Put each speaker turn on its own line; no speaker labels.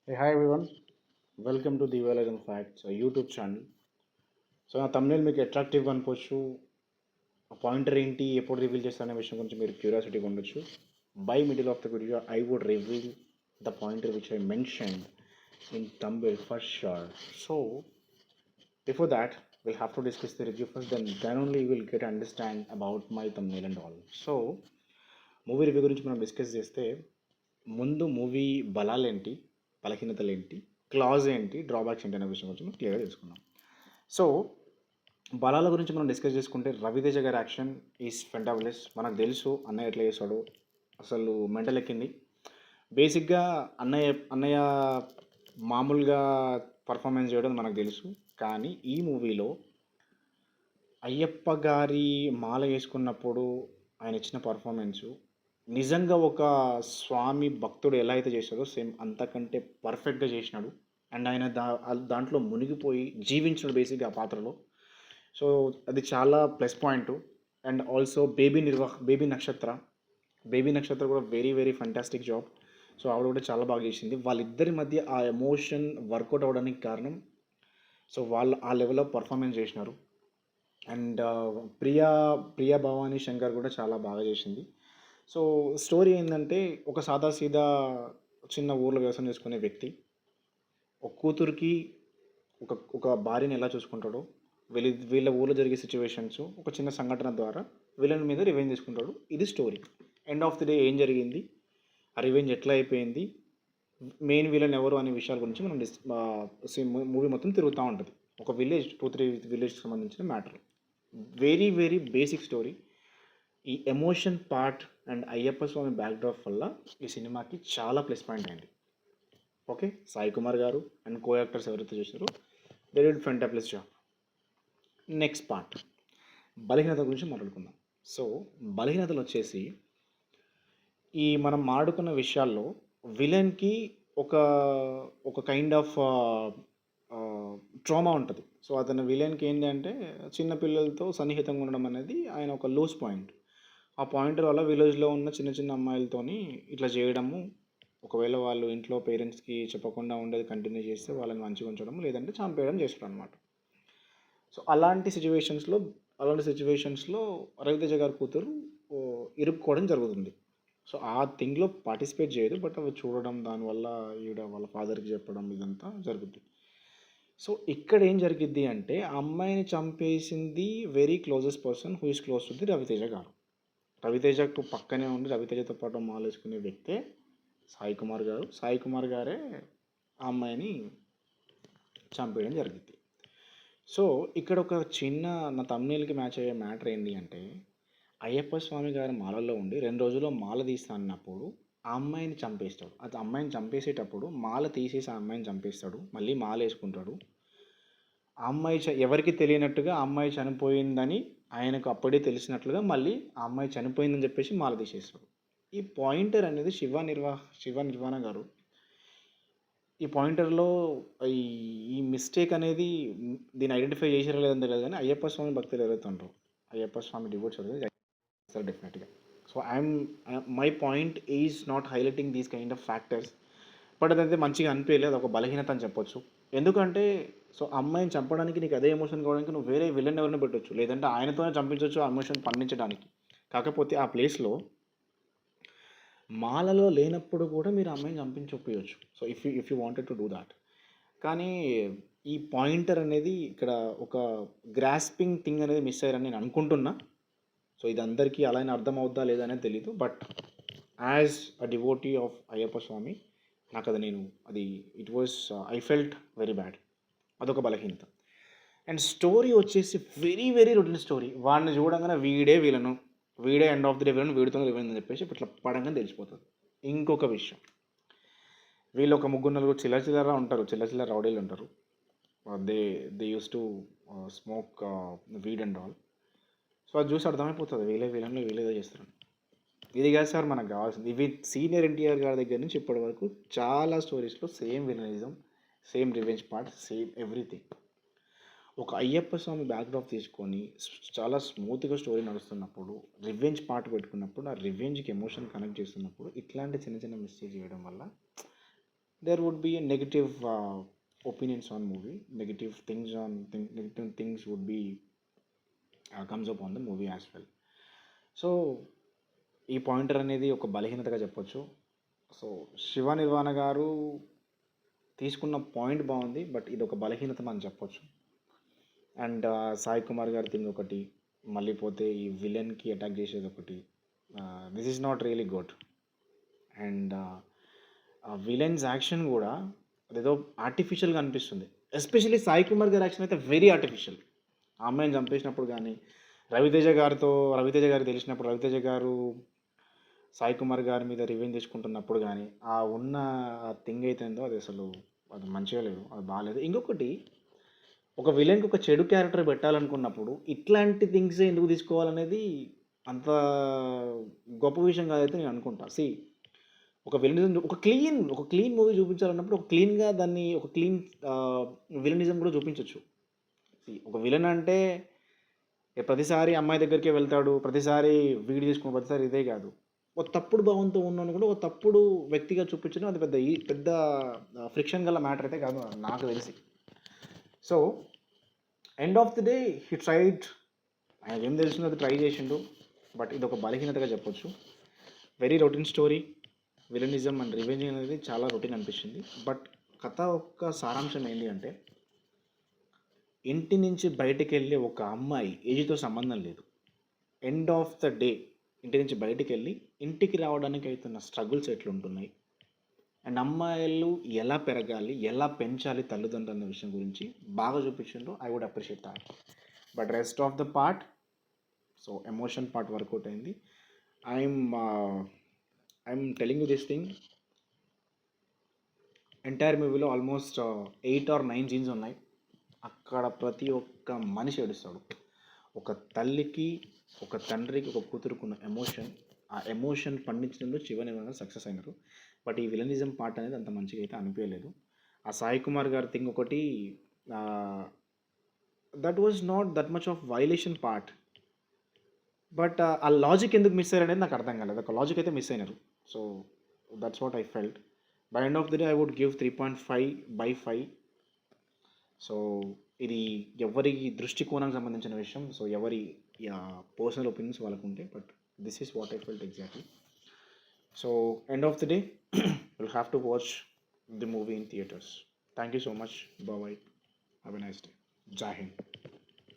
Hey, hi everyone. Welcome to the Well Facts, a YouTube channel. So నా thumbnail మీకు అట్రాక్టివ్గా అనిపించు, ఆ pointer ఏంటి ఎప్పుడు రివీల్ చేస్తారనే విషయం గురించి మీరు క్యూరియాసిటీగా ఉండొచ్చు. By middle of the video I would reveal the pointer which I mention in thumbnail for sure. So before that, we'll have to discuss the review first, then only you will get understand about my thumbnail and all. So movie review గురించి మనం discuss చేస్తే ముందు movie బలాలేంటి, బలహీనతలు ఏంటి, clause ఏంటి, drawbacks ఏంటి అనే విషయం గురించి మనం క్లియర్గా తెలుసుకుందాం. సో బలాల గురించి మనం డిస్కస్ చేసుకుంటే రవితేజ గారి యాక్షన్ ఈజ్ ఫెంటాబులస్. మనకు తెలుసు అన్నయ్య ఎట్లా చేస్తాడో, అసలు మెంటల్ ఎక్కింది. బేసిక్గా అన్నయ్య మామూలుగా పర్ఫార్మెన్స్ చేయడం మనకు తెలుసు, కానీ ఈ మూవీలో అయ్యప్ప గారి మాల వేసుకున్నప్పుడు ఆయన ఇచ్చిన పర్ఫార్మెన్సు నిజంగా ఒక స్వామి భక్తుడు ఎలా అయితే చేశాడో సేమ్ అంతకంటే పర్ఫెక్ట్గా చేసినాడు. అండ్ ఆయన దాంట్లో మునిగిపోయి జీవించాడు బేసిక్గా ఆ పాత్రలో. సో అది చాలా plus point. And also baby నక్షత్ర కూడా very very fantastic job. So ఆవిడ కూడా చాలా బాగా చేసింది. వాళ్ళిద్దరి మధ్య ఆ ఎమోషన్ వర్కౌట్ అవ్వడానికి కారణం, సో వాళ్ళు ఆ లెవెల్లో పర్ఫార్మెన్స్ చేసినారు. అండ్ ప్రియా భవానీ శంకర్ కూడా చాలా బాగా చేసింది. సో స్టోరీ ఏంటంటే, ఒక సాదాసీదా చిన్న ఊర్లో వ్యవసాయం చేసుకునే వ్యక్తి ఒక కూతురికి ఒక ఒక భార్యని ఎలా చూసుకుంటాడో, వీళ్ళ ఊళ్ళో జరిగే సిచ్యువేషన్స్ ఒక చిన్న సంఘటన ద్వారా విలన్ మీద రివెంజ్ తీసుకుంటాడు. ఇది story. End of the day ఏం జరిగింది, ఆ రివెంజ్ ఎట్లా అయిపోయింది, మెయిన్ విలన్ ఎవరు అనే విషయాల గురించి మనం మూవీ మొత్తం తిరుగుతూ ఉంటుంది. ఒక విలేజ్ 2-3 విలేజ్కి సంబంధించిన matter. Very very basic story. ఈ emotion part and Ayyappa Swamy backdrop వల్ల ఈ సినిమాకి చాలా ప్లస్ పాయింట్ అయింది. Okay, Sai Kumar garu and co actors ఎవరైతే చేశారో they did fantabulous job. Next part బలహీనత గురించి మాట్లాడుకుందాం. సో బలహీనతలు వచ్చేసి, ఈ మనం మాడుకున్న విషయాల్లో విలన్కి ఒక ఒక కైండ్ ఆఫ్ ట్రామా ఉంటుంది. సో అతని విలన్కి ఏంటి అంటే, చిన్న పిల్లలతో సన్నిహితంగా ఉండడం అనేది ఆయన ఒక లూజ్ పాయింట్. ఆ పాయింటర్ వల్ల విలేజ్లో ఉన్న చిన్న చిన్న అమ్మాయిలతోని ఇట్లా చేయడము, ఒకవేళ వాళ్ళు ఇంట్లో పేరెంట్స్కి చెప్పకుండా ఉండేది కంటిన్యూ చేస్తే వాళ్ళని మంచిగా ఉంచడం, లేదంటే చంపేయడం చేస్తాడు అనమాట. సో అలాంటి సిచ్యువేషన్స్లో రవితేజ గారి కూతురు ఇరుక్కోవడం జరుగుతుంది. సో ఆ థింగ్లో పార్టిసిపేట్ చేయదు, బట్ అవి చూడడం, దానివల్ల ఈవిడ వాళ్ళ ఫాదర్కి చెప్పడం ఇదంతా జరుగుద్ది. సో ఇక్కడ ఏం జరిగిద్ది అంటే, ఆ అమ్మాయిని చంపేసింది very closest person who is close to the Ravi Teja గారు. రవితేజకు పక్కనే ఉండి రవితేజతో పాటు మాలేసుకునే వ్యక్తే సాయి కుమార్ గారు. సాయి కుమార్ గారే ఆ అమ్మాయిని చంపేయడం జరిగింది. సో ఇక్కడ ఒక చిన్న నా తమ్నేల్కి మ్యాచ్ అయ్యే మ్యాటర్ ఏంటి అంటే, అయ్యప్ప స్వామి గారి మాలలో ఉండి 2 రోజుల్లో మాల తీస్తా అన్నప్పుడు ఆ అమ్మాయిని చంపేస్తాడు. అది అమ్మాయిని చంపేసేటప్పుడు మాల తీసేసి ఆ అమ్మాయిని చంపేస్తాడు, మళ్ళీ మాల వేసుకుంటాడు. ఆ అమ్మాయి ఎవరికి తెలియనట్టుగా ఆ అమ్మాయి చనిపోయిందని ఆయనకు అప్పుడే తెలిసినట్లుగా మళ్ళీ ఆ అమ్మాయి చనిపోయిందని చెప్పేసి మాల తీసేస్తాడు. ఈ పాయింటర్ అనేది శివ నిర్వాణ గారు ఈ పాయింటర్లో ఈ ఈ మిస్టేక్ అనేది దీన్ని ఐడెంటిఫై చేసారో లేదని తెలియదు, కానీ అయ్యప్ప స్వామి భక్తులు ఎవరైతే ఉంటారో, అయ్యప్ప స్వామి డివోట్స్ ఎవరైతే చేస్తారు డెఫినెట్గా. So my point is not highlighting these kind of factors. But అదైతే మంచిగా అనిపించలేదు, అది ఒక బలహీనత అని చెప్పొచ్చు. ఎందుకంటే, సో అమ్మాయిని చంపడానికి నీకు అదే ఎమోషన్ కావడానికి నువ్వు వేరే విలన్ ఎవరిని పెట్టవచ్చు, లేదంటే ఆయనతోనే చంపించవచ్చు ఆ ఎమోషన్ పండించడానికి. కాకపోతే ఆ ప్లేస్లో మాలలో లేనప్పుడు కూడా మీరు అమ్మాయిని చంపించకపోయచ్చు. So if you wanted to do that. కానీ ఈ పాయింటర్ అనేది ఇక్కడ ఒక గ్రాస్పింగ్ థింగ్ అనేది మిస్ అయ్యారని నేను అనుకుంటున్నా. సో ఇది అందరికీ అలానే అర్థం అవుద్దా లేదా అనేది తెలీదు, but as a devotee of Ayyappa Swamy నాకు అది it was I felt very bad. అదొక బలహీనత. అండ్ స్టోరీ వచ్చేసి వెరీ వెరీ రొటీన్ స్టోరీ. వాడిని చూడంగానే వీడే end of the day villain, వీడితో రివెంజ్ అని చెప్పేసి ఇట్లా పడంగానే తెలిసిపోతుంది. ఇంకొక విషయం, వీళ్ళు ఒక 3-4 చిల్లర రౌడీలు ఉంటారు. They use to smoke weed and all. So అది చూసి అర్థమైపోతుంది వీళ్ళేదో చేస్తారు. ఇది కాదు సార్ మనకు కావాల్సింది. ఇవి సీనియర్ ఎన్టీఆర్ గారి దగ్గర నుంచి ఇప్పటి వరకు చాలా స్టోరీస్లో same villainism, same revenge part, same everything. ఒక అయ్యప్ప స్వామి బ్యాక్డ్రాప్ తీసుకొని చాలా స్మూత్గా స్టోరీ నడుస్తున్నప్పుడు, రివెంజ్ పార్ట్ పెట్టుకున్నప్పుడు, ఆ రివెంజ్కి ఎమోషన్ కనెక్ట్ చేస్తున్నప్పుడు ఇట్లాంటి చిన్న చిన్న మిస్టేక్ చేయడం వల్ల there would be a negative opinions on movie, negative things would be comes up on the movie as well. So ఈ పాయింటర్ అనేది ఒక బలహీనతగా చెప్పొచ్చు. సో శివ నిర్వాణ గారు తీసుకున్న పాయింట్ బాగుంది, బట్ ఇది ఒక బలహీనత మనం చెప్పొచ్చు. అండ్ సాయి కుమార్ గారి థింగ్ ఒకటి, మళ్ళీ పోతే ఈ విలన్కి అటాక్ చేసేది ఒకటి, this is not really good. And villains action కూడా అదేదో ఆర్టిఫిషియల్గా అనిపిస్తుంది. ఎస్పెషల్లీ సాయి కుమార్ గారి యాక్షన్ అయితే వెరీ ఆర్టిఫిషియల్. ఆ అమ్మాయిని చంపేసినప్పుడు కానీ, రవితేజ గారికి తెలిసినప్పుడు రవితేజ గారు సాయి కుమార్ గారి మీద రివెంజ్ తీసుకుంటున్నప్పుడు కానీ ఆ ఉన్న థింగ్ అయితేందో అది అసలు అది మంచిగా లేదు, అది బాగాలేదు. ఇంకొకటి, ఒక విలన్కి ఒక చెడు క్యారెక్టర్ పెట్టాలనుకున్నప్పుడు ఇట్లాంటి థింగ్స్ ఎందుకు తీసుకోవాలనేది అంత గొప్ప విషయం కాదైతే నేను అనుకుంటా. ఒక విలనిజం, ఒక క్లీన్ మూవీ చూపించాలన్నప్పుడు ఒక క్లీన్గా దాన్ని ఒక క్లీన్ విలనిజం కూడా చూపించవచ్చు. ఒక విలన్ అంటే ప్రతిసారి అమ్మాయి దగ్గరికే వెళ్తాడు, ప్రతిసారి వీడి తీసుకుని ప్రతిసారి ఇదే కాదు. ఒక తప్పుడు భావంతో ఉన్నాను కూడా ఒక తప్పుడు వ్యక్తిగా చూపించడం అది పెద్ద ఫ్రిక్షన్ గల మ్యాటర్ అయితే కాదు నాకు తెలిసి. So end of the day he tried, ఆయనకి ఏం తెలిసిందో అది ట్రై చేసిండు, బట్ ఇది ఒక బలహీనతగా చెప్పొచ్చు. Very routine story, villainism and revenge అనేది చాలా రొటీన్ అనిపించింది. బట్ కథ యొక్క సారాంశం ఏంటి అంటే, ఇంటి నుంచి బయటికి వెళ్ళి ఒక అమ్మాయి, ఏజ్తో సంబంధం లేదు, ఎండ్ ఆఫ్ ద డే ఇంటి నుంచి బయటికి వెళ్ళి ఇంటికి రావడానికి అవుతున్న స్ట్రగుల్స్ ఎట్లుంటున్నాయి, అండ్ అమ్మాయిలు ఎలా పెరగాలి, ఎలా పెంచాలి తల్లిదండ్రులు అన్న విషయం గురించి బాగా చూపించిండ్రు. I would appreciate that. But rest of the part, so emotion part work out అయింది. I'm telling you this thing, entire మూవీలో ఆల్మోస్ట్ 8 or 9 సీన్స్ ఉన్నాయి. అక్కడ ప్రతి ఒక్క మనిషి ఏడుస్తాడు. ఒక తల్లికి, ఒక తండ్రికి, ఒక కూతురుకున్న ఎమోషన్, ఆ ఎమోషన్ పండించడంలో శివ నిర్వాణ సక్సెస్ అయినారు. బట్ ఈ విలనిజం పార్ట్ అనేది అంత మంచిగా అయితే అనిపించలేదు. ఆ సాయి కుమార్ గారి థింగ్ ఒకటి, that was not that much of violation part, but ఆ లాజిక్ ఎందుకు మిస్ అయ్యారు అనేది నాకు అర్థం కాలేదు. ఒక లాజిక్ అయితే మిస్ అయినారు. So that's what I felt. By end of the day I would give 3.5/5. So ఇది ఎవరి దృష్టికోణానికి సంబంధించిన విషయం, సో ఎవరి పర్సనల్ ఒపీనియన్స్ వాళ్ళకు ఉంటాయి, but this is what I felt exactly. So end of the day will have to watch the movie in theatres. Thank you so much. Bye. Have a nice day. జై హింద్.